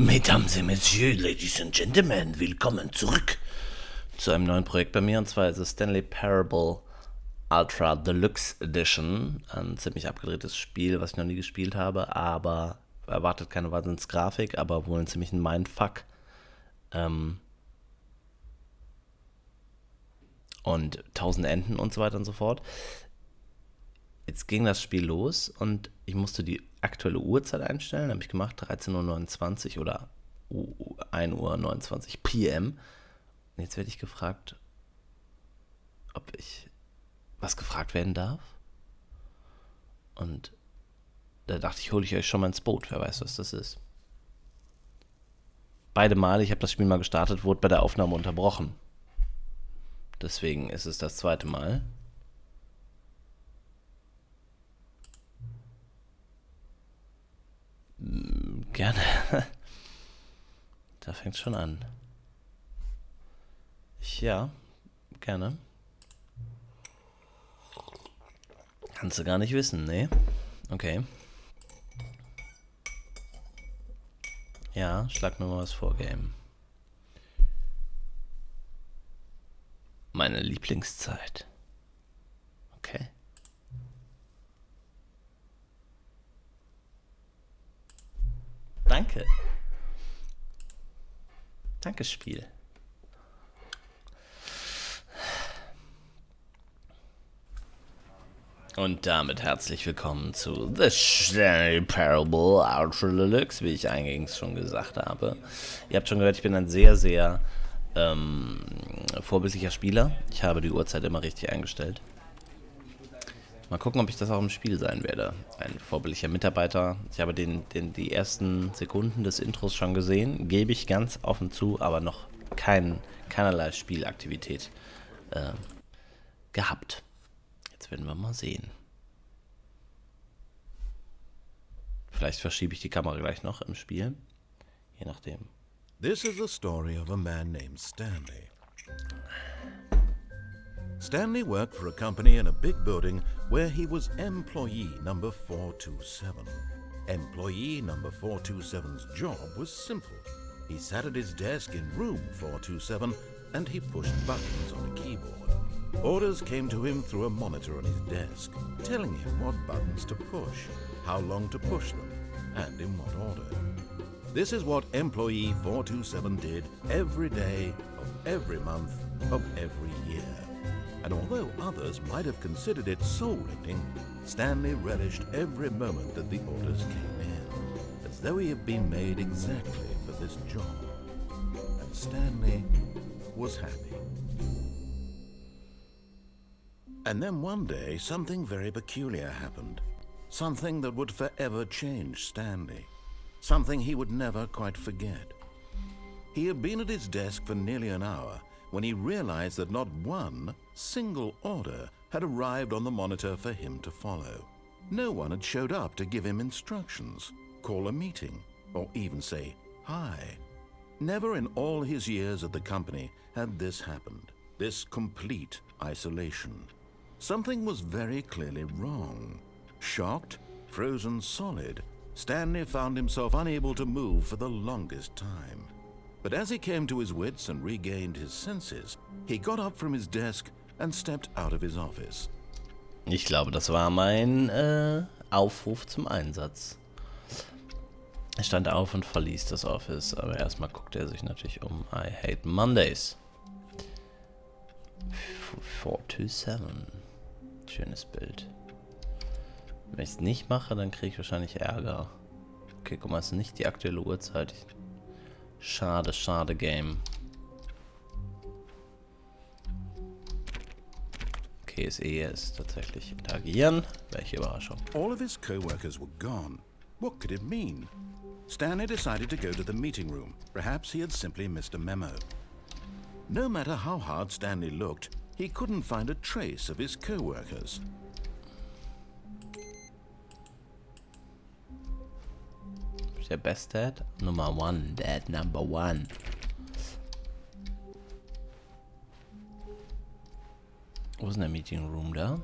Mesdames et Messieurs, Ladies and Gentlemen, willkommen zurück zu einem neuen Projekt bei mir, und zwar ist es Stanley Parable Ultra Deluxe Edition. Ein ziemlich abgedrehtes Spiel, was ich noch nie gespielt habe, aber erwartet keine Wahnsinnsgrafik, aber wohl einen ziemlichen Mindfuck. Und 1000 Enden und so weiter und so fort. Jetzt ging das Spiel los und ich musste die aktuelle Uhrzeit einstellen. Habe ich gemacht, 13:29 Uhr oder 1:29 Uhr PM. Und jetzt werde ich gefragt, ob ich was gefragt werden darf. Und da dachte ich, hole ich euch schon mal ins Boot. Wer weiß, was das ist. Beide Male, ich habe das Spiel mal gestartet, wurde bei der Aufnahme unterbrochen. Deswegen ist es das zweite Mal. Gerne. Da fängt es schon an. Ja, gerne. Kannst du gar nicht wissen, ne? Okay. Ja, schlag mir mal was vor, Game. Meine Lieblingszeit. Okay. Danke. Danke, Spiel. Und damit herzlich willkommen zu The Stanley Parable Ultra Deluxe, wie ich eingangs schon gesagt habe. Ihr habt schon gehört, ich bin ein sehr, sehr vorbildlicher Spieler. Ich habe die Uhrzeit immer richtig eingestellt. Mal gucken, ob ich das auch im Spiel sein werde. Ein vorbildlicher Mitarbeiter. Ich habe die ersten Sekunden des Intros schon gesehen, gebe ich ganz offen zu, aber noch keinerlei Spielaktivität gehabt. Jetzt werden wir mal sehen. Vielleicht verschiebe ich die Kamera gleich noch im Spiel. Je nachdem. This is the story of a man named Stanley. Stanley worked for a company in a big building where he was employee number 427. Employee number 427's job was simple. He sat at his desk in room 427 and he pushed buttons on a keyboard. Orders came to him through a monitor on his desk, telling him what buttons to push, how long to push them, and in what order. This is what employee 427 did every day of every month of every year. And although others might have considered it soul-rending, Stanley relished every moment that the orders came in, as though he had been made exactly for this job. And Stanley was happy. And then one day, something very peculiar happened. Something that would forever change Stanley. Something he would never quite forget. He had been at his desk for nearly an hour when he realized that not one single order had arrived on the monitor for him to follow. No one had showed up to give him instructions, call a meeting, or even say hi. Never in all his years at the company had this happened, this complete isolation. Something was very clearly wrong. Shocked, frozen solid, Stanley found himself unable to move for the longest time. But as he came to his wits and regained his senses, he got up from his desk and stepped out of his office. Ich glaube, das war mein Aufruf zum Einsatz. Er stand auf und verließ das Office, aber erstmal guckte er sich natürlich um. I hate Mondays. 427. Schönes Bild. Wenn ich es nicht mache, dann kriege ich wahrscheinlich Ärger. Okay, guck mal, es ist nicht die aktuelle Uhrzeit. Schade, schade Game. Okay, es ist tatsächlich interagieren. Welche Überraschung. All of his co-workers were gone. What could it mean? Stanley decided to go to the meeting room. Perhaps he had simply missed a memo. No matter how hard Stanley looked, he couldn't find a trace of his co-workers. Der Best Dad? Nummer 1. Dad Number 1. Wo ist denn der Meeting Room da?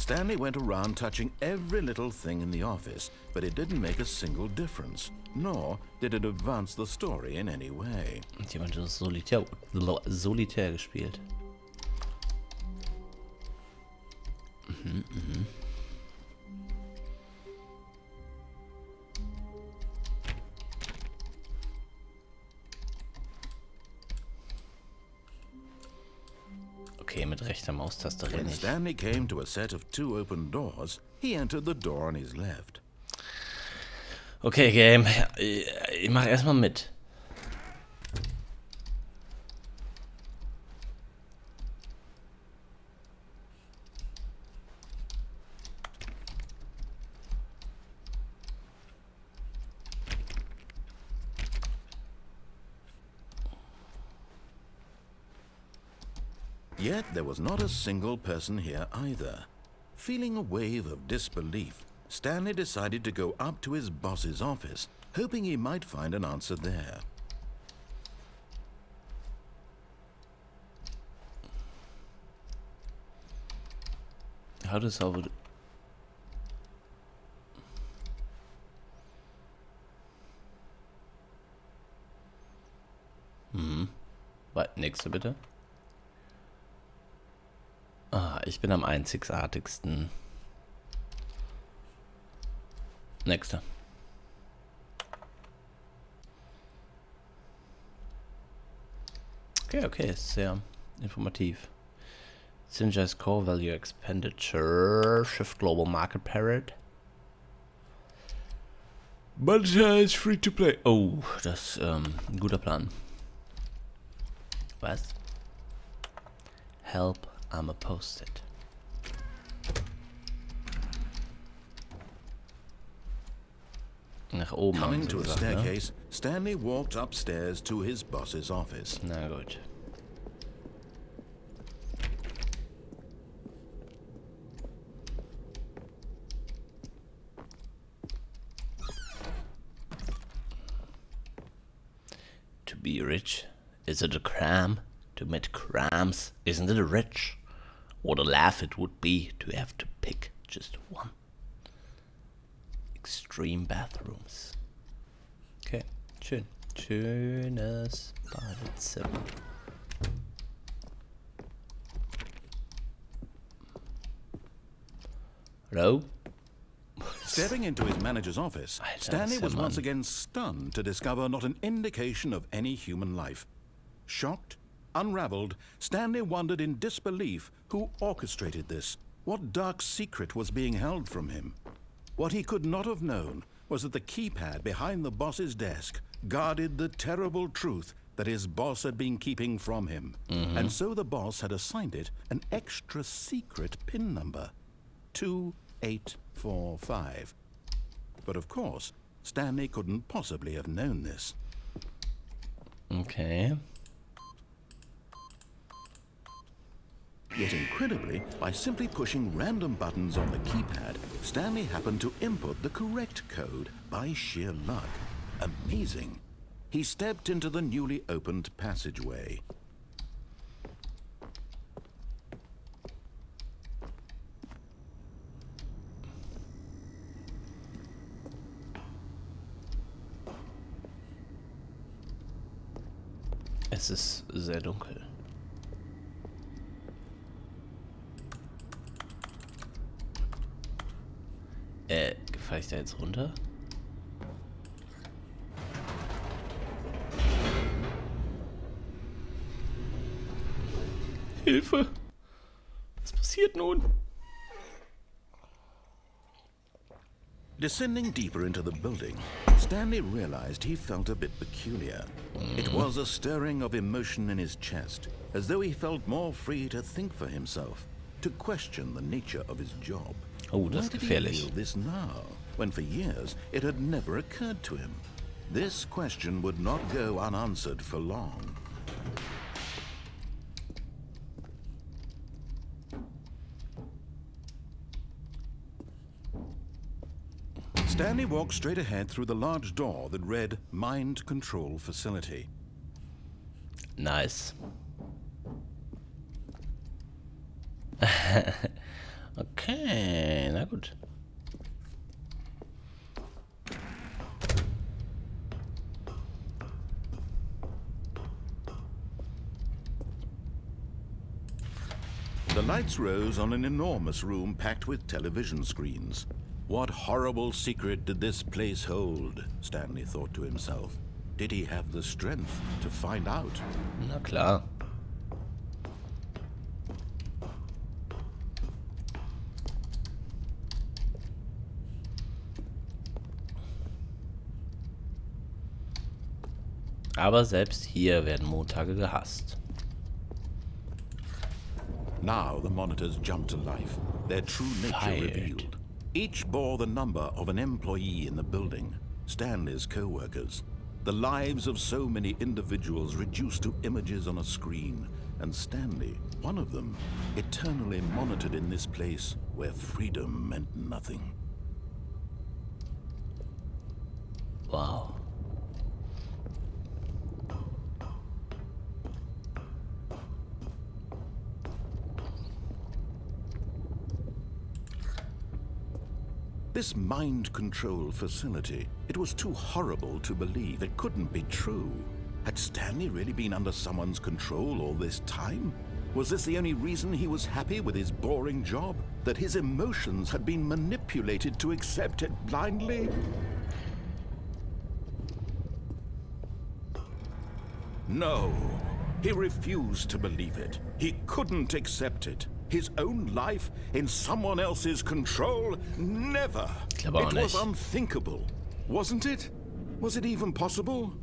Stanley went around touching every little thing in the office, but it didn't make a single difference, nor did it advance the story in any way. Und jemand hat Solitär gespielt. Okay, mit rechter Maustaste When renne ich. Stanley came to a set of 2 open doors, he entered the door on his left. Okay, Game. Ich mach erstmal mit. Yet there was not a single person here either. Feeling a wave of disbelief, Stanley decided to go up to his boss's office, hoping he might find an answer there. How to solve it? Nächste bitte. Ah, ich bin am einzigartigsten. Nächste. Okay, ist sehr informativ. Synergize Core Value Expenditure, Shift Global Market Parity. Manchmal ist free to play. Oh, das ist ein guter Plan. Was? Help, I'm a Post-it. Nach oben. Coming to a gesagt, staircase, Stanley walked upstairs to his boss's office. Ne? Na gut. To be rich, is it a crime? To commit crimes, isn't it rich? What a laugh it would be to have to pick just one. Extreme bathrooms. Okay, schön. Schönes Badezimmer. Hello? Stepping into his manager's office, Alter, Stanley ist der was once Mann. again stunned to discover not an indication of any human life. Shocked, unraveled, Stanley wondered in disbelief who orchestrated this. What dark secret was being held from him? What he could not have known was that the keypad behind the boss's desk guarded the terrible truth that his boss had been keeping from him. And so the boss had assigned it an extra secret PIN number. 2845. But of course, Stanley couldn't possibly have known this. Okay. Yet incredibly, by simply pushing random buttons on the keypad, Stanley happened to input the correct code by sheer luck. Amazing. He stepped into the newly opened passageway. Es ist sehr dunkel. Fahr ich da jetzt runter? Hilfe! Was passiert nun? Descending deeper into the building, Stanley realized he felt a bit peculiar. It was a stirring of emotion in his chest, as though he felt more free to think for himself, to question the nature of his job. Oh, das Why ist did he gefährlich. feel this now, when for years it had never occurred to him? This question would not go unanswered for long. Stanley walked straight ahead through the large door that read Mind Control Facility. Nice. Okay, na gut. The lights rose on an enormous room packed with television screens. What horrible secret did this place hold? Stanley thought to himself. Did he have the strength to find out? Na klar. Aber selbst hier werden Montage gehasst. Now the monitors jumped to life, their true nature revealed. Each bore the number of an employee in the building, Stanley's co-workers. The lives of so many individuals reduced to images on a screen, and Stanley, one of them, eternally monitored in this place where freedom meant nothing. Wow. This mind control facility, it was too horrible to believe. It couldn't be true. Had Stanley really been under someone's control all this time? Was this the only reason he was happy with his boring job? That his emotions had been manipulated to accept it blindly? No, he refused to believe it. He couldn't accept it. His own life in someone else's control? Never. It was unthinkable, wasn't it? Was it even possible?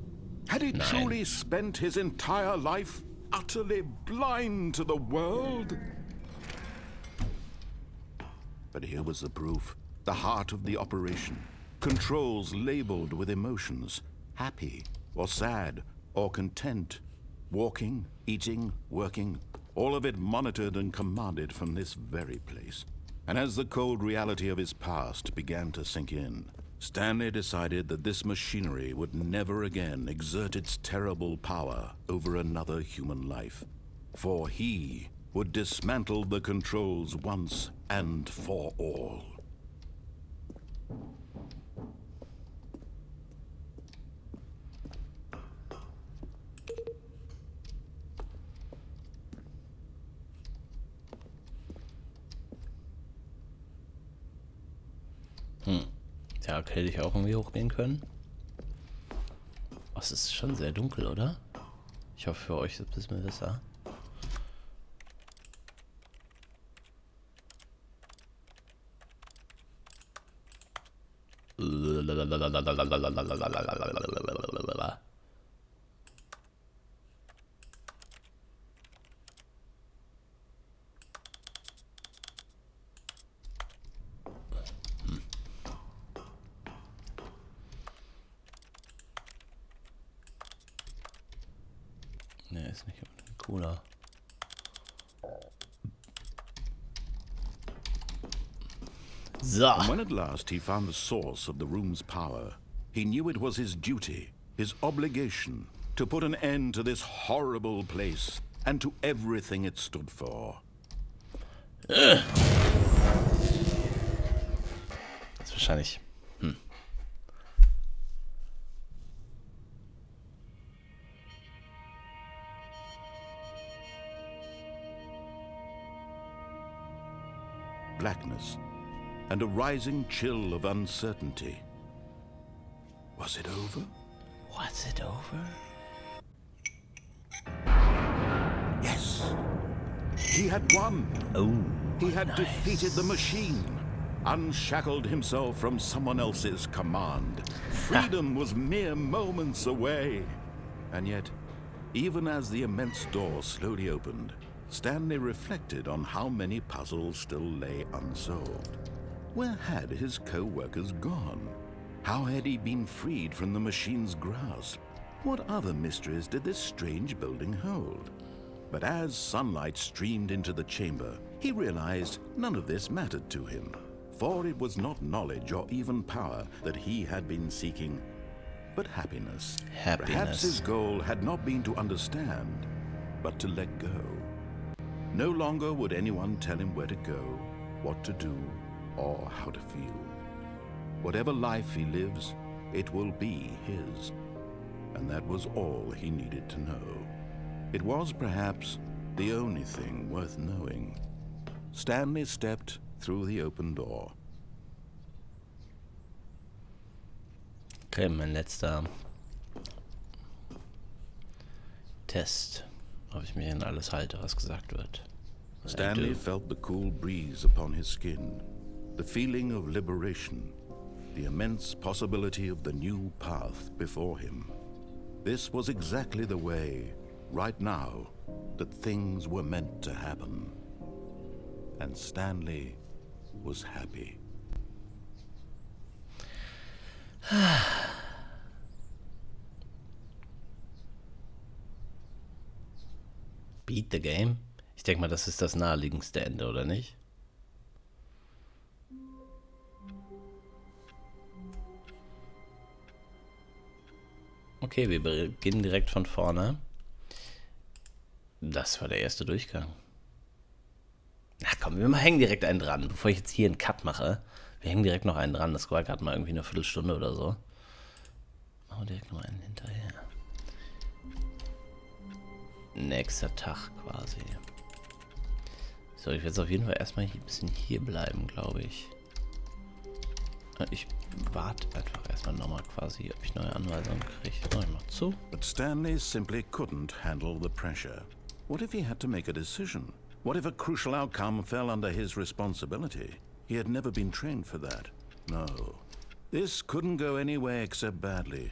Had he truly spent his entire life utterly blind to the world? But here was the proof. The heart of the operation. Controls labeled with emotions. Happy, or sad, or content. Walking, eating, working. All of it monitored and commanded from this very place. And as the cold reality of his past began to sink in, Stanley decided that this machinery would never again exert its terrible power over another human life. For he would dismantle the controls once and for all. Ja, hätte ich auch irgendwie hochgehen können. Oh, es ist schon sehr dunkel, oder? Ich hoffe, für euch ist es ein bisschen besser. Ne, ist nicht cooler. So. And when at last he found the source of the room's power, he knew it was his duty, his obligation, to put an end to this horrible place and to everything it stood for. Das ist wahrscheinlich. Blackness and a rising chill of uncertainty. Was it over? Was it over? Yes. He had won. Oh. He had defeated the machine, unshackled himself from someone else's command. Freedom was mere moments away. And yet, even as the immense door slowly opened, Stanley reflected on how many puzzles still lay unsolved. Where had his co-workers gone? How had he been freed from the machine's grasp? What other mysteries did this strange building hold? But as sunlight streamed into the chamber, he realized none of this mattered to him. For it was not knowledge or even power that he had been seeking, but happiness. Perhaps his goal had not been to understand, but to let go. No longer would anyone tell him where to go what to do or how to feel. Whatever life he lives, it will be his. And that was all he needed to know. It was perhaps the only thing worth knowing. Stanley stepped through the open door. Okay, mein letzter Test, ob ich mich an alles halte, was gesagt wird. Stanley felt the cool breeze upon his skin, the feeling of liberation, the immense possibility of the new path before him. This was exactly the way, right now, that things were meant to happen. And Stanley was happy. Beat the Game? Ich denke mal, das ist das naheliegendste Ende, oder nicht? Okay, wir beginnen direkt von vorne. Das war der erste Durchgang. Na komm, wir hängen direkt einen dran, bevor ich jetzt hier einen Cut mache. Wir hängen direkt noch einen dran, das war gerade mal irgendwie eine Viertelstunde oder so. Machen wir direkt noch einen hinterher. Nächster Tag quasi. So, ich werde jetzt auf jeden Fall erstmal ein bisschen hier bleiben, glaube ich. Ich warte einfach erstmal nochmal quasi, ob ich neue Anweisungen kriege. So, ich mach zu. But Stanley simply couldn't handle the pressure. What if he had to make a decision? What if a crucial outcome fell under his responsibility? He had never been trained for that. No. This couldn't go any way except badly.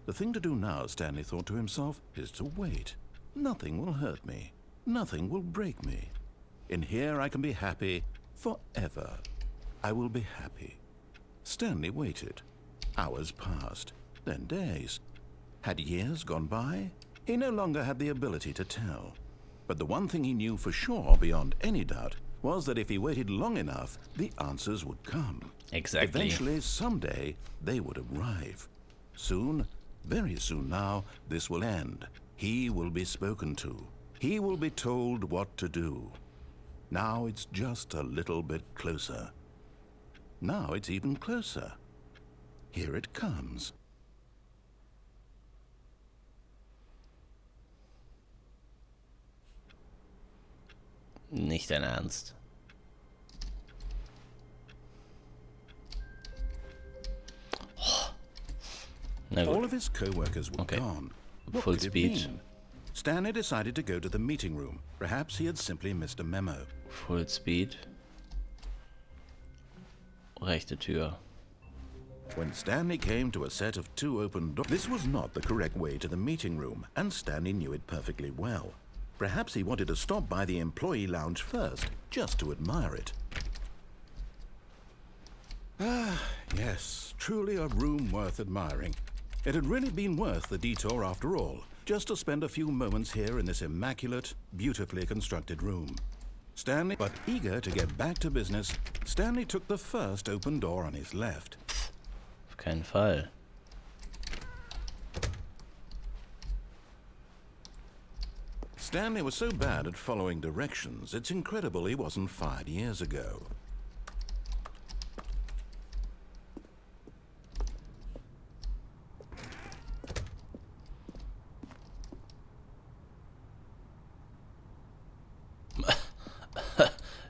The thing to do now, Stanley thought to himself, is to wait. Nothing will hurt me. Nothing will break me. In here I can be happy forever. I will be happy. Stanley waited. Hours passed, then days. Had years gone by? He no longer had the ability to tell. But the one thing he knew for sure, beyond any doubt, was that if he waited long enough, the answers would come. Exactly. Eventually, someday, they would arrive. Soon, very soon now, this will end. He will be spoken to. He will be told what to do. Now it's just a little bit closer. Now it's even closer. Here it comes. Nicht dein Ernst. Oh. Na gut. All of his co-workers were gone. What Full could it speed. mean? Stanley decided to go to the meeting room. Perhaps he had simply missed a memo. Full speed. Rechte Tür. When Stanley came to a set of two open doors, this was not the correct way to the meeting room, and Stanley knew it perfectly well. Perhaps he wanted to stop by the employee lounge first, just to admire it. Ah, yes, truly a room worth admiring. It had really been worth the detour after all, just to spend a few moments here in this immaculate, beautifully constructed room. Stanley, but eager to get back to business, Stanley took the first open door on his left. Auf keinen Fall. Stanley was so bad at following directions, it's incredible he wasn't fired years ago.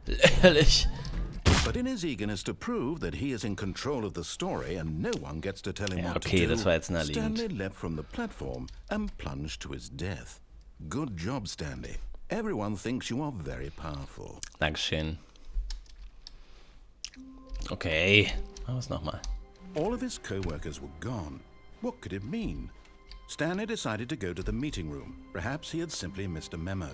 Lächerlich. But in his eagerness to prove that he is in control of the story and no one gets to tell him Ja, what okay, to do, das war jetzt naheliegend. Stanley leapt from the platform and plunged to his death. Good job, Stanley. Everyone thinks you are very powerful. Dankeschön. Okay, machen wir es nochmal. All of his co-workers were gone. What could it mean? Stanley decided to go to the meeting room. Perhaps he had simply missed a memo.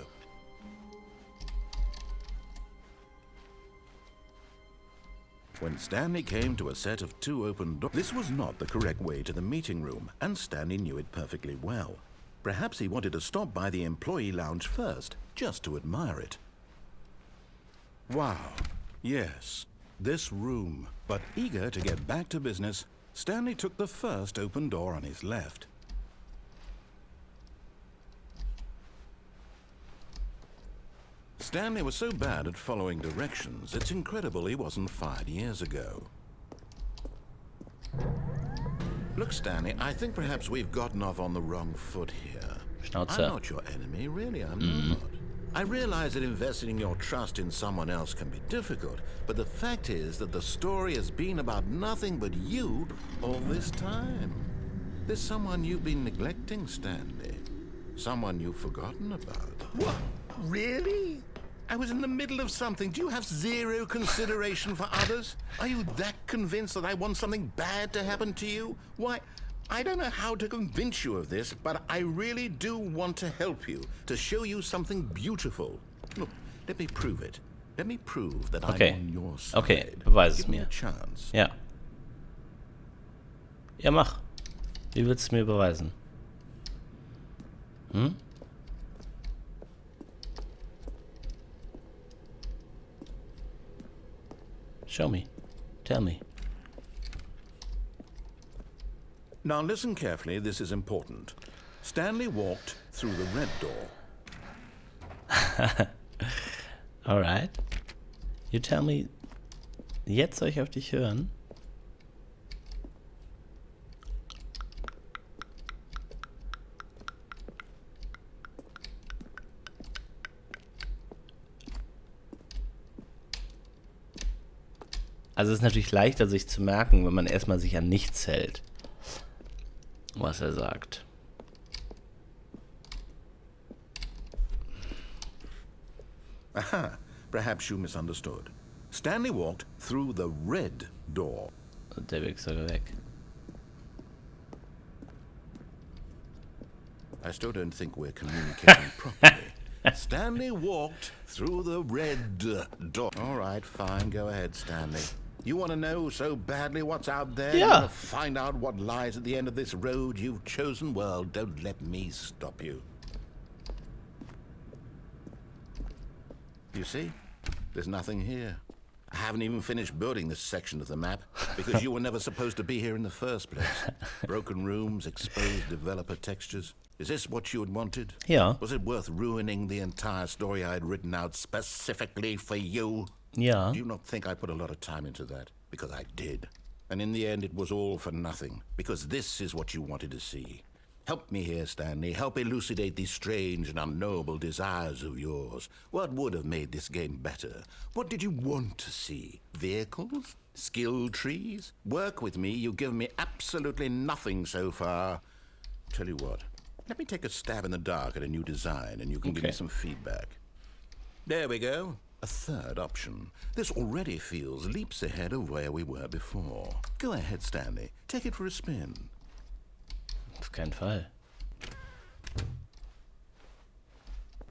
When Stanley came to a set of two open doors, this was not the correct way to the meeting room, and Stanley knew it perfectly well. Perhaps he wanted to stop by the employee lounge first, just to admire it. Wow, yes, this room. But eager to get back to business, Stanley took the first open door on his left. Stanley was so bad at following directions, it's incredible he wasn't fired years ago. Look, Stanley, I think perhaps we've gotten off on the wrong foot here. Schnauze. I'm not your enemy, really, I'm not. I realize that investing your trust in someone else can be difficult, but the fact is that the story has been about nothing but you all this time. There's someone you've been neglecting, Stanley. Someone you've forgotten about. What? Really? I was in the middle of something. Do you have zero consideration for others? Are you that convinced that I want something bad to happen to you? Why, I don't know how to convince you of this, but I really do want to help you, to show you something beautiful. Look, let me prove it. Let me prove that I'm on your side. Okay, beweis es Give me mir. a chance. Ja. Ja, mach. Wie willst du mir beweisen? Hm? Show me. Tell me. Now listen carefully, this is important. Stanley walked through the red door. Alright. You tell me. Jetzt soll ich auf dich hören. Also es ist natürlich leichter, sich zu merken, wenn man erstmal sich an nichts hält, was er sagt. Aha, perhaps you misunderstood. Stanley walked through the red door. Und der Weg soll weg. I still don't think we're communicating properly. Stanley walked through the red door. All right, fine, go ahead, Stanley. You want to know so badly what's out there? Yeah. You want to find out what lies at the end of this road you've chosen? Well, don't let me stop you. You see? There's nothing here. I haven't even finished building this section of the map because you were never supposed to be here in the first place. Broken rooms, exposed developer textures. Is this what you had wanted? Ja. Was it worth ruining the entire story I had written out specifically for you? Ja. Do you not think I put a lot of time into that? Because I did. And in the end, it was all for nothing. Because this is what you wanted to see. Help me here, Stanley. Help elucidate these strange and unknowable desires of yours. What would have made this game better? What did you want to see? Vehicles? Skill trees? Work with me. You've given me absolutely nothing so far. Tell you what. Let me take a stab in the dark at a new design, and you can give me some feedback. There we go. A third option. This already feels leaps ahead of where we were before. Go ahead, Stanley. Take it for a spin. Auf keinen Fall.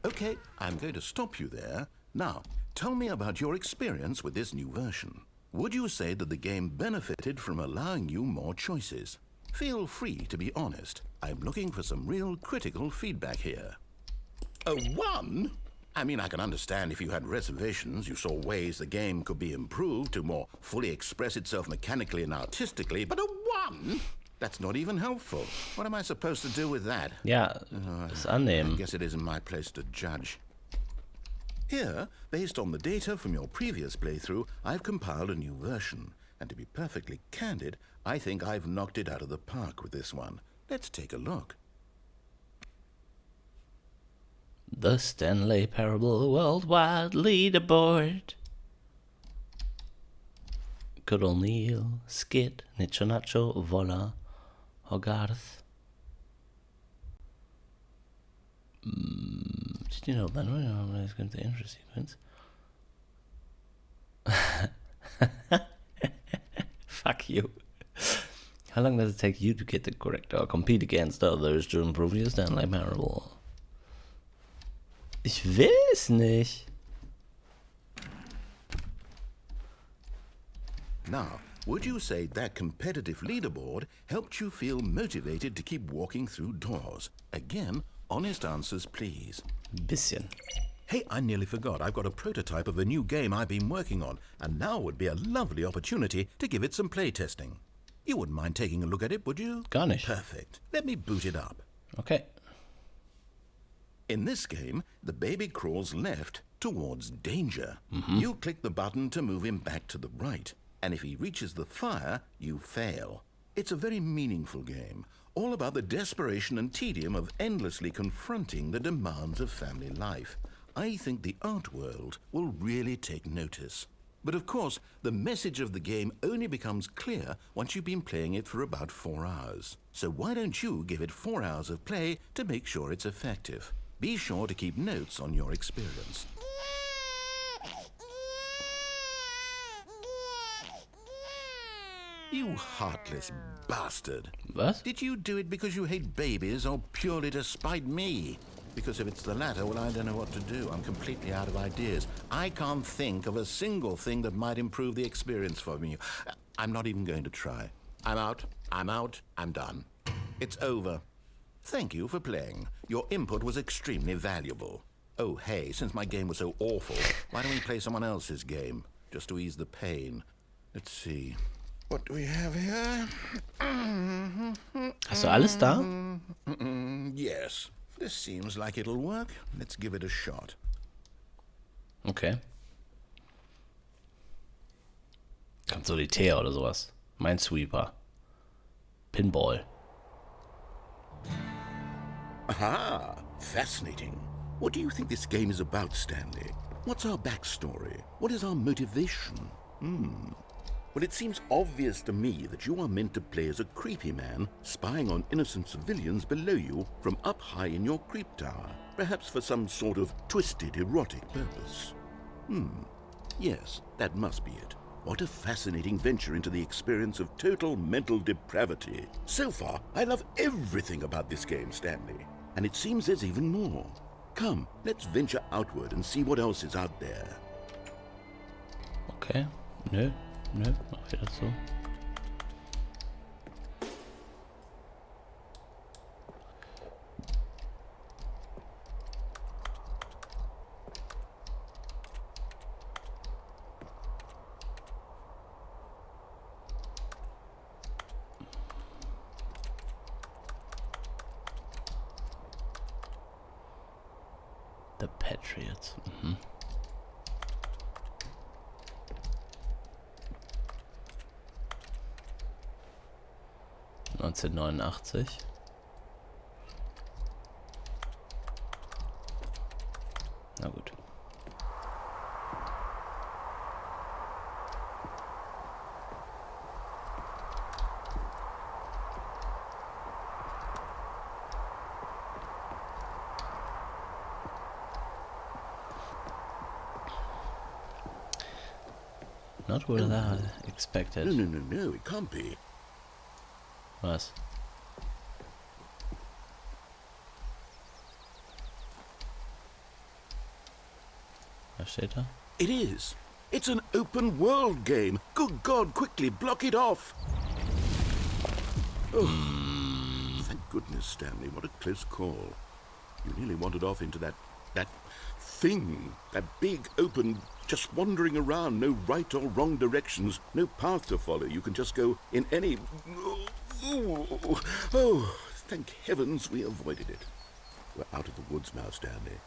Okay, I'm going to stop you there. Now, tell me about your experience with this new version. Would you say that the game benefited from allowing you more choices? Feel free to be honest. I'm looking for some real critical feedback here. A 1? I mean, I can understand if you had reservations, you saw ways the game could be improved to more fully express itself mechanically and artistically, but a 1? That's not even helpful. What am I supposed to do with that? Ja, das annehmen. I guess it isn't my place to judge. Here, based on the data from your previous playthrough, I've compiled a new version. And to be perfectly candid, I think I've knocked it out of the park with this one. Let's take a look. The Stanley Parable Worldwide Leaderboard. Good old Neil, Skid, Nicho Nacho, Voila, Hogarth. Did you know that? I was going to the intro sequence. Fuck you. How long does it take you to get the correct or compete against others to improve your Stanley Parable? Ich will es nicht. Now, would you say that competitive leaderboard helped you feel motivated to keep walking through doors? Again, honest answers, please. Bisschen. Hey, I nearly forgot. I've got a prototype of a new game I've been working on, and now would be a lovely opportunity to give it some playtesting. You wouldn't mind taking a look at it, would you? Gar nicht. Perfect. Let me boot it up. Okay. In this game, the baby crawls left towards danger. You click the button to move him back to the right, and if he reaches the fire, you fail. It's a very meaningful game, all about the desperation and tedium of endlessly confronting the demands of family life. I think the art world will really take notice. But of course, the message of the game only becomes clear once you've been playing it for about 4 hours. So why don't you give it 4 hours of play to make sure it's effective? Be sure to keep notes on your experience. You heartless bastard. Was? Did you do it because you hate babies or purely to spite me? Because if it's the latter, well, I don't know what to do. I'm completely out of ideas. I can't think of a single thing that might improve the experience for me. I'm not even going to try. I'm out, I'm done. It's over. Thank you for playing. Your input was extremely valuable. Oh, hey, since my game was so awful, why don't we play someone else's game? Just to ease the pain. Let's see. What do we have here? Hast du alles da? Yes. This seems like it'll work. Let's give it a shot. Okay. Kommt Solitär oder sowas. Minesweeper. Pinball. Aha! Fascinating. What do you think this game is about, Stanley? What's our backstory? What is our motivation? Well, it seems obvious to me that you are meant to play as a creepy man spying on innocent civilians below you from up high in your creep tower, perhaps for some sort of twisted erotic purpose. Yes, that must be it. What a fascinating venture into the experience of total mental depravity. So far, I love everything about this game, Stanley. And it seems there's even more. Come, let's venture outward and see what else is out there. Okay. Nö, mach wieder so. The Patriots. 1989. Na gut. Not what I expected. No, it can't be. Was? Was steht da? It is. It's an open world game. Good God, quickly block it off. Oh, thank goodness, Stanley. What a close call. You nearly wandered off into that thing, that big open, just wandering around, no right or wrong directions, no path to follow. You can just go in any... Oh, thank heavens we avoided it. We're out of the woods now, Stanley.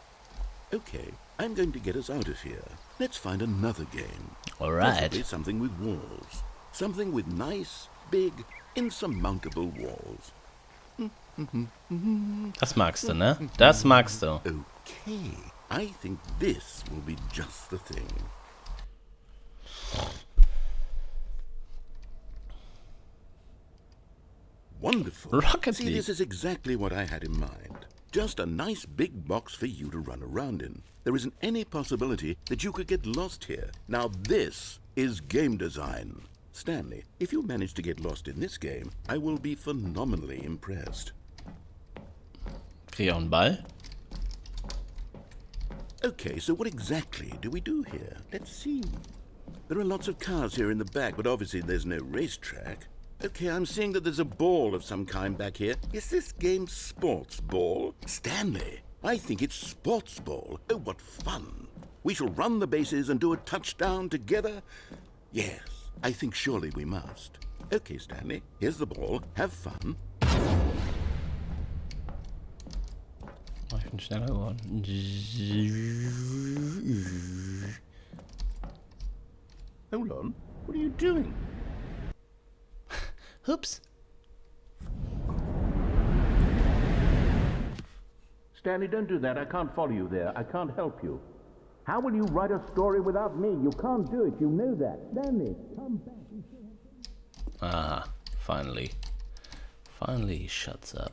Okay, I'm going to get us out of here. Let's find another game. All right. Possibly something with walls. Something with nice, big, insurmountable walls. Das magst du, ne? Das magst du. Okay, I think this will be just the thing. Wonderful. Rocket See, League. this is exactly what I had in mind. Just a nice big box for you to run around in. There isn't any possibility that you could get lost here. Now this is game design. Stanley, if you manage to get lost in this game, I will be phenomenally impressed. Krieg ich auch einen Ball? Okay, so what exactly do we do here? Let's see. There are lots of cars here in the back, but obviously there's no racetrack. Okay, I'm seeing that there's a ball of some kind back here. Is this game sports ball? Stanley, I think it's sports ball. Oh, what fun. We shall run the bases and do a touchdown together. Yes, I think surely we must. Okay, Stanley, here's the ball. Have fun. Mach ich Ich bin schneller geworden. Hold on. What are you doing? Hups. Stanley, don't do that. I can't follow you there. I can't help you. How will you write a story without me? You can't do it. You know that. Stanley, come back. Ah, finally. Finally he shuts up.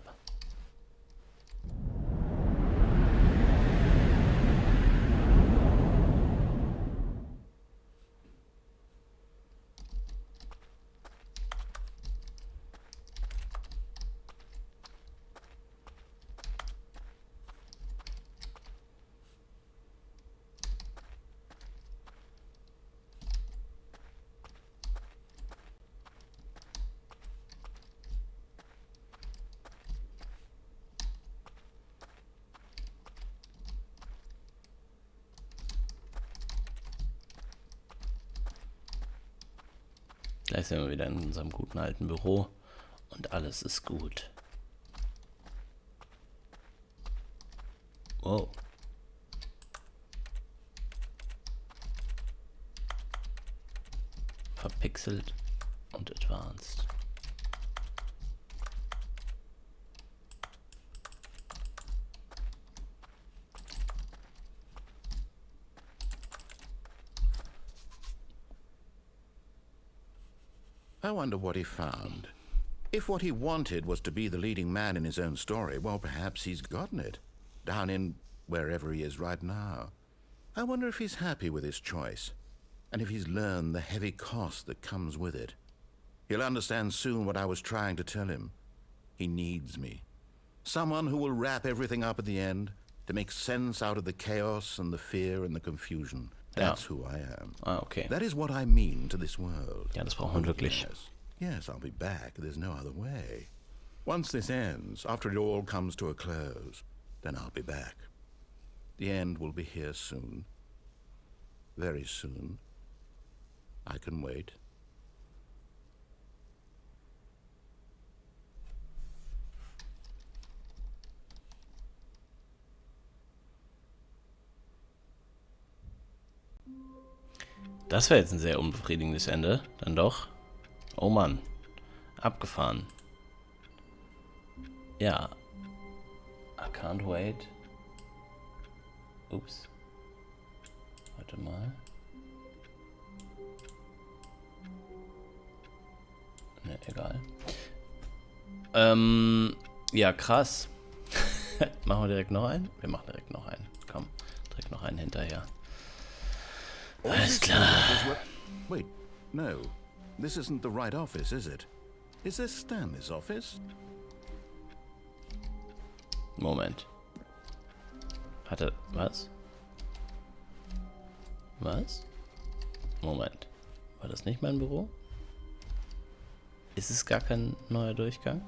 Gleich sind wir wieder in unserem guten alten Büro und alles ist gut. Wow. Verpixelt und advanced. I wonder what he found. If what he wanted was to be the leading man in his own story, well, perhaps he's gotten it. Down in wherever he is right now. I wonder if he's happy with his choice. And if he's learned the heavy cost that comes with it. He'll understand soon what I was trying to tell him. He needs me. Someone who will wrap everything up at the end, to make sense out of the chaos and the fear and the confusion. That's who I am. Ah, okay. That is what I mean to this world. Ja, das braucht man wirklich. Yes, I'll be back. There's no other way. Once this ends, after it all comes to a close, then I'll be back. The end will be here soon. Very soon. I can wait. Das wäre jetzt ein sehr unbefriedigendes Ende. Dann doch. Oh Mann. Abgefahren. Ja. I can't wait. Ups. Warte mal. Ne, egal. Ja, krass. Machen wir direkt noch einen? Wir machen direkt noch einen. Komm, direkt noch einen hinterher. Alles klar. Wait, no. This isn't the right office, is it? Is this Stanley's office? Moment. Hat er... Was? Was? Moment. War das nicht mein Büro? Ist es gar kein neuer Durchgang?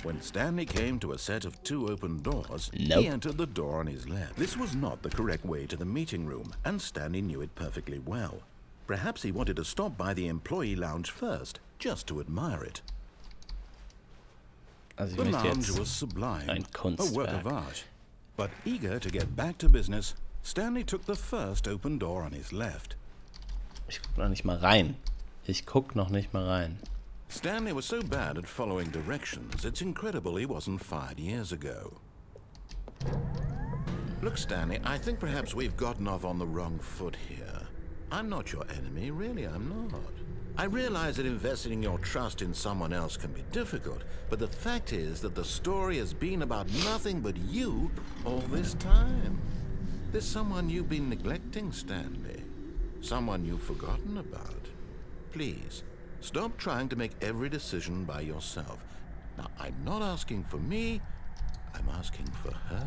When Stanley came to a set of 2 open doors, Nope. he entered the door on his left. This was not the correct way to the meeting room, and Stanley knew it perfectly well. Perhaps he wanted to stop by the employee lounge first, just to admire it. Also ich The möchte lounge jetzt was sublime, ein a work of Kunstwerk. art. But eager to get back to business, Stanley took the first open door on his left. Ich guck noch nicht mal rein. Ich guck noch nicht mal rein. Stanley was so bad at following directions, it's incredible he wasn't fired years ago. Look, Stanley, I think perhaps we've gotten off on the wrong foot here. I'm not your enemy, really, I'm not. I realize that investing your trust in someone else can be difficult, but the fact is that the story has been about nothing but you all this time. There's someone you've been neglecting, Stanley. Someone you've forgotten about. Please, stop trying to make every decision by yourself. Now, I'm not asking for me, I'm asking for her.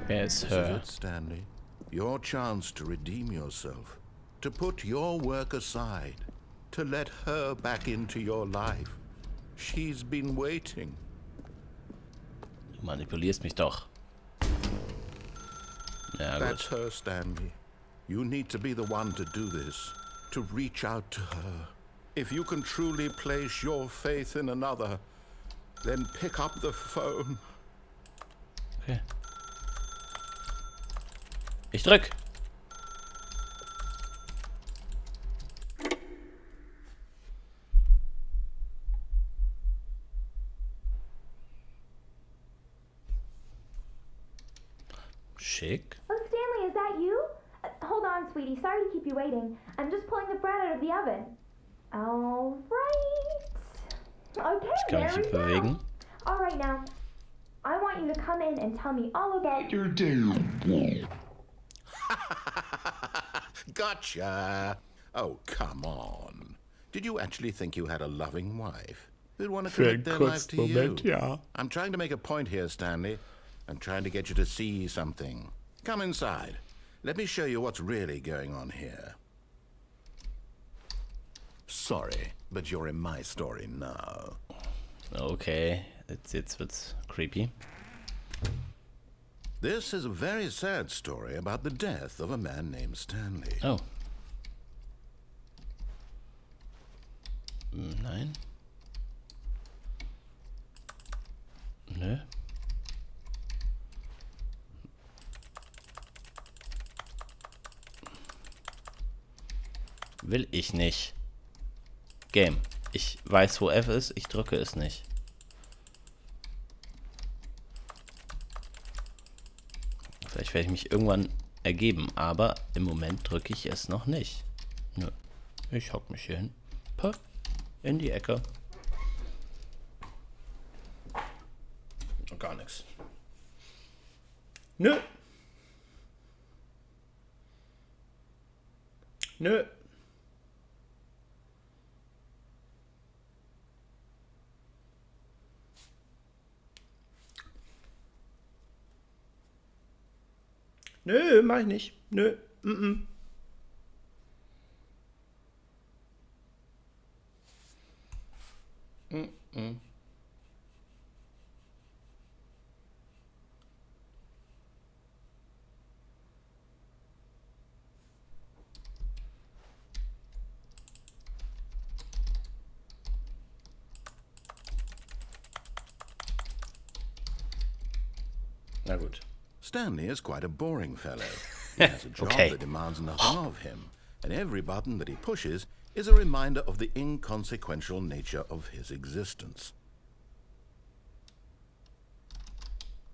Wer ist This her? is it, Stanley. Your chance to redeem yourself. To put your work aside. To let her back into your life. She's been waiting. Du manipulierst mich doch. Ja, That's gut. her, Stanley. You need to be the one to do this. To reach out to her. If you can truly place your faith in another, Then pick up the phone. Okay. Ich drück. Schick. Oh, Stanley, is that you? Hold on, sweetie. Sorry to keep you waiting. I'm just pulling the bread out of the oven. All right. Okay, Ich kann mich there nicht we bewegen. go. All right, now, I want you to come in and tell me all about your day. Gotcha. Oh, come on. Did you actually think you had a loving wife who'd want to Für commit einen their life kurzen to Moment, you? ja. I'm trying to make a point here, Stanley. I'm trying to get you to see something. Come inside. Let me show you what's really going on here. Sorry, but you're in my story now. Okay, jetzt wird's creepy. This is a very sad story about the death of a man named Stanley. Oh. Nein. Nö. Will ich nicht. Game. Ich weiß, wo F ist, ich drücke es nicht. Vielleicht werde ich mich irgendwann ergeben, aber im Moment drücke ich es noch nicht. Nö. Ich hock mich hier hin. Puh. In die Ecke. Gar nichts. Nö. Nö. Nö, mach ich nicht. Nö. Mm-mm. Mm-mm. Na gut. Stanley is quite a boring fellow. He has a job Okay. that demands nothing of him, and every button that he pushes is a reminder of the inconsequential nature of his existence.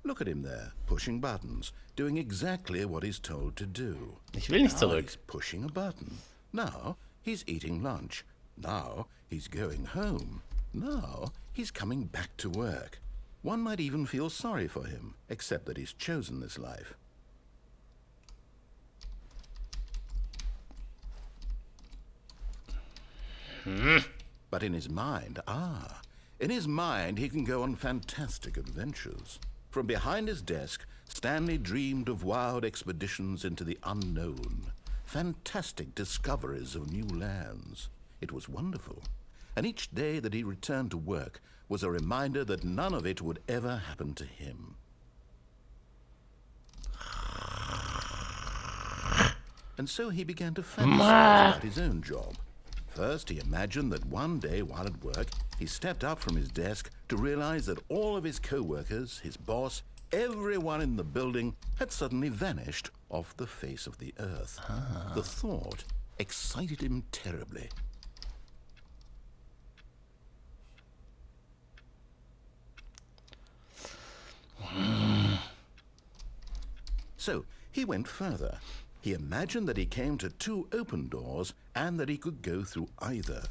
Look at him there, pushing buttons, doing exactly what he's told to do. Ich will nicht Now zurück. he's pushing a button. Now he's eating lunch. Now he's going home. Now he's coming back to work. One might even feel sorry for him, except that he's chosen this life. But in his mind, he can go on fantastic adventures. From behind his desk, Stanley dreamed of wild expeditions into the unknown, fantastic discoveries of new lands. It was wonderful, and each day that he returned to work was a reminder that none of it would ever happen to him. And so he began to fantasize about his own job. First, he imagined that one day while at work, he stepped up from his desk to realize that all of his co-workers, his boss, everyone in the building had suddenly vanished off the face of the earth. The thought excited him terribly. So he went further. He imagined that he came to two open doors and that he could go through either.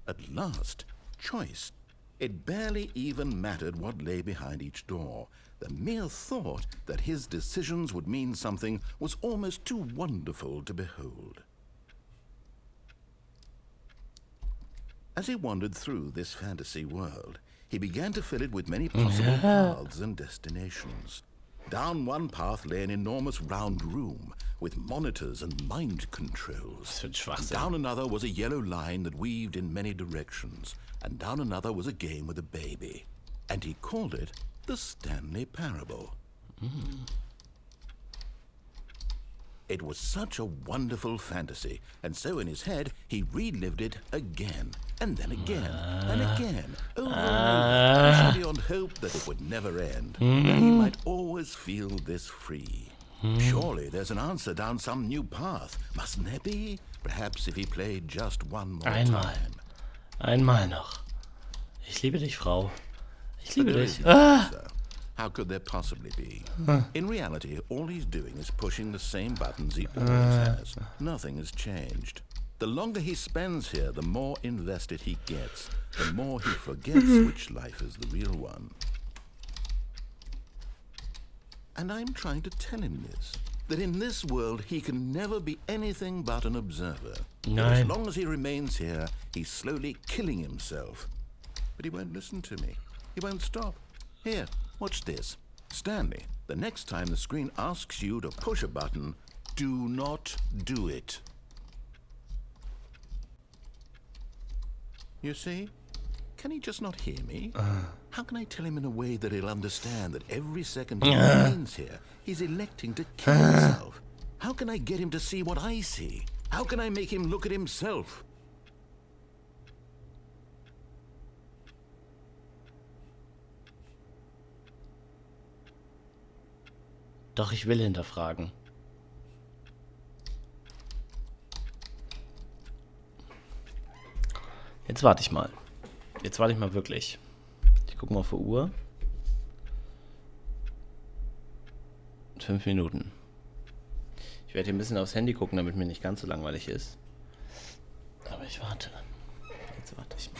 At last, choice. It barely even mattered what lay behind each door. The mere thought that his decisions would mean something was almost too wonderful to behold. As he wandered through this fantasy world, he began to fill it with many possible paths and destinations. Down one path lay an enormous round room with monitors and mind controls. Down another was a yellow line that weaved in many directions, and down another was a game with a baby. And he called it the Stanley Parable. It was such a wonderful fantasy, and so in his head he relived it again, and then again, and again, over and over, wishing beyond hope that it would never end, that he might always feel this free. Surely there's an answer down some new path, mustn't there be? Perhaps if he played just one more time. Einmal noch. Ich liebe dich, Frau. Ich liebe There dich. is no answer. How could there possibly be? In reality, all he's doing is pushing the same buttons he always has. Nothing has changed. The longer he spends here, the more invested he gets, the more he forgets which life is the real one. And I'm trying to tell him this, that in this world he can never be anything but an observer. That as long as he remains here, he's slowly killing himself. But he won't listen to me. He won't stop. Here, watch this. Stanley, the next time the screen asks you to push a button, do not do it. You see? Can he just not hear me? How can I tell him in a way that he'll understand that every second he remains here, he's electing to kill himself? How can I get him to see what I see? How can I make him look at himself? Doch, ich will hinterfragen. Jetzt warte ich mal. Jetzt warte ich mal wirklich. Ich gucke mal auf die Uhr. 5 Minuten. Ich werde hier ein bisschen aufs Handy gucken, damit mir nicht ganz so langweilig ist. Aber ich warte. Jetzt warte ich mal.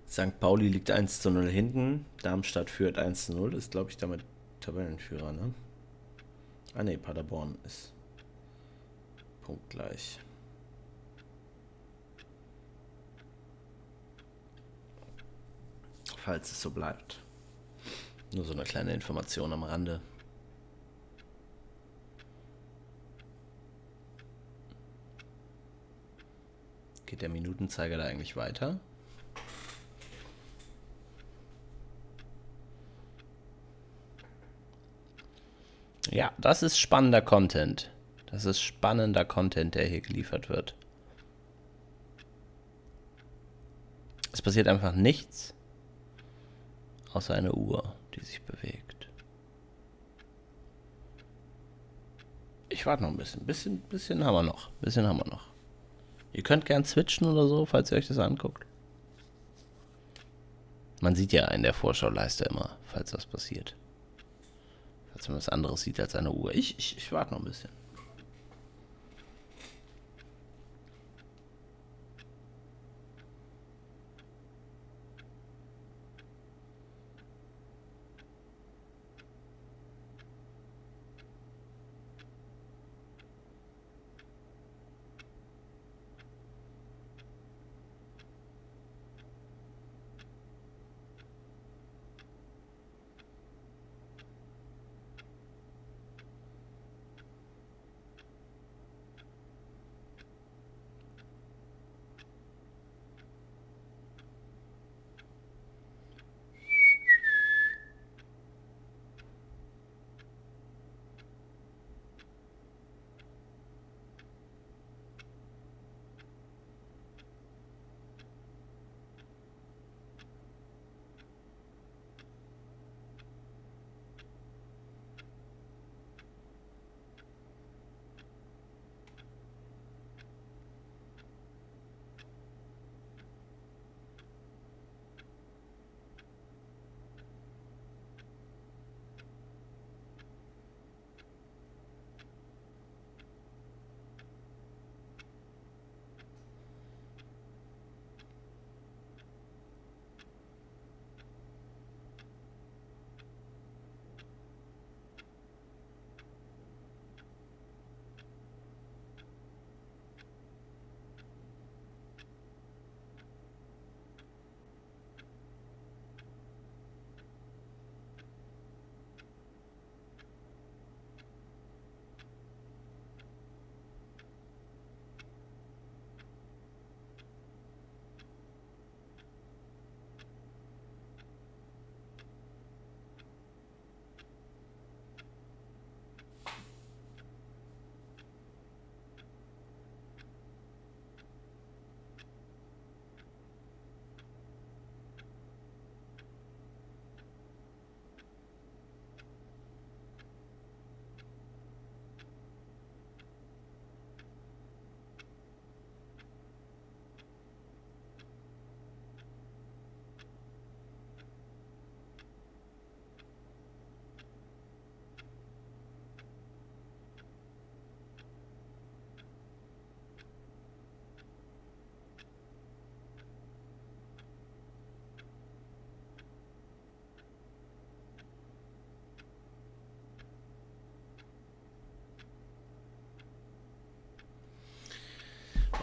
St. Pauli liegt 1:0 hinten. Darmstadt führt 1:0. Ist, glaube ich, damit Tabellenführer, ne? Ah, ne, Paderborn ist punktgleich. Falls es so bleibt. Nur so eine kleine Information am Rande. Geht der Minutenzeiger da eigentlich weiter? Ja, das ist spannender Content. Das ist spannender Content, der hier geliefert wird. Es passiert einfach nichts, außer eine Uhr, die sich bewegt. Ich warte noch ein bisschen. Bisschen haben wir noch. Ihr könnt gern switchen oder so, falls ihr euch das anguckt. Man sieht ja in der Vorschauleiste immer, falls was passiert. Falls man was anderes sieht als eine Uhr. Ich warte noch ein bisschen.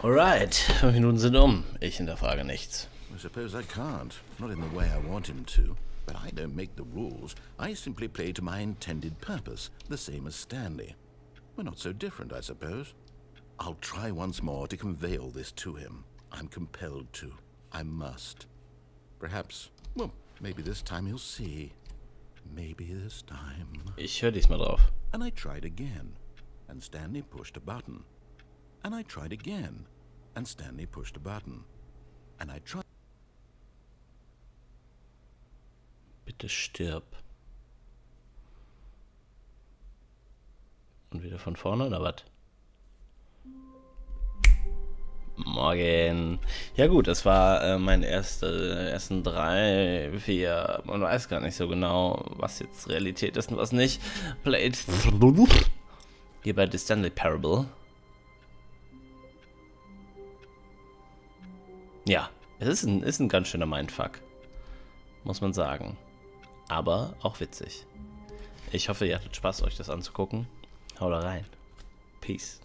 Alright, 5 Minuten sind um. Ich hinterfrage nichts. I suppose I can't. Not in the way I want him to. But I don't make the rules. I simply play to my intended purpose, the same as Stanley. We're not so different, I suppose. I'll try once more to convey all this to him. I'm compelled to. I must. Perhaps, well, maybe this time he'll see. Maybe this time. Ich höre diesmal drauf. And I tried again, and Stanley pushed a button. And I tried again, and Stanley pushed a button. And I tried. Bitte stirb. Und wieder von vorne oder was? Morgen. Ja gut, das war meine ersten 3, 4, man weiß gar nicht so genau, was jetzt Realität ist und was nicht. Played hier bei The Stanley Parable. Ja, es ist ein ganz schöner Mindfuck, muss man sagen. Aber auch witzig. Ich hoffe, ihr hattet Spaß, euch das anzugucken. Haut rein. Peace.